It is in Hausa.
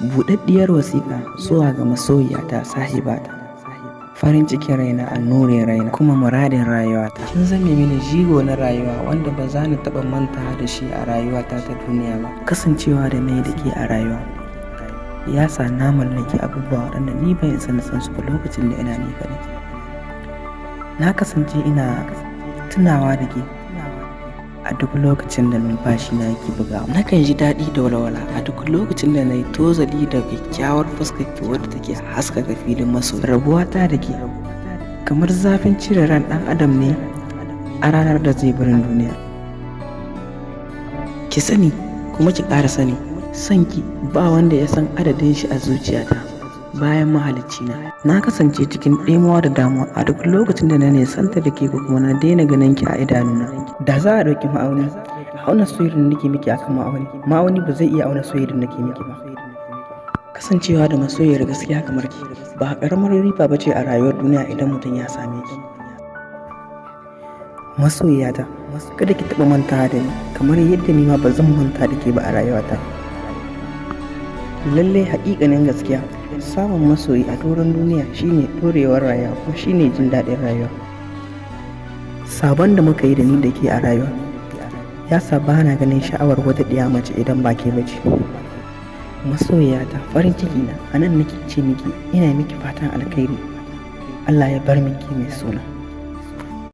Buɗaɗɗiyar wasiƙa zuwa ga masoyiyata sahibata, farin cikin raina, annurin raina, kuma muradin rayuwata. Kin zame mini jigo na rayuwa wanda ba za ni taɓa mantawa da shi a rayuwata ta duniya ba. Kasancewa da nayi da ke a rayuwa ya sa na mallaki abubuwa waɗanda ni ban isa na san su ba lokacin da ina ni kaɗai. Na kasance ina tunawa da ke a duk lokacin da numfashi na yake bugawa. Nakan ji daɗi da walwala a duk lokacin da na yi tozali da kyakkyawar fuskarki wadda take haskaka filin masoyi. Rabuwata da ke kamar zafin cire ran ɗan adam ne a ranar da zai barin duniya. Ki sani kuma ki ƙara sani, son ki ba wanda ya san adadin shi a zuciyata bayan mahaliccina. Na kasance cikin ɗimuwa da damuwa a duk lokacin da na nisanta da ke ko kuma na daina ganin ki a idanuna. Da za a ɗauki ma'auni, auna soyayyar da nake miki akan ma'auni ba zai iya auna soyayyar da nake miki ba. Kasancewa da masoyiyar gaskiya kamar ki ba ƙaramar riba ba ce a rayuwar duniya idan mutum ya same ki. Masoyiyata, kada ki taɓa mantawa da ni kamar yadda ni ma ba zan manta da ke ba a rayuwata. Lallai haƙiƙanin gaskiya, samun masoyi a doron duniya shine ɗorewar rayuwa kuma shine jin daɗin rayuwa. Sabon da muka yi da ni da ke a rayuwa ya sa ba na ganin sha'awar wata ɗiya mace idan ba ke bace. Masoyiyata, farin ciki na, a nan nake ce miki ina miki fatan alkhairi. Allah ya bar miki mai suna.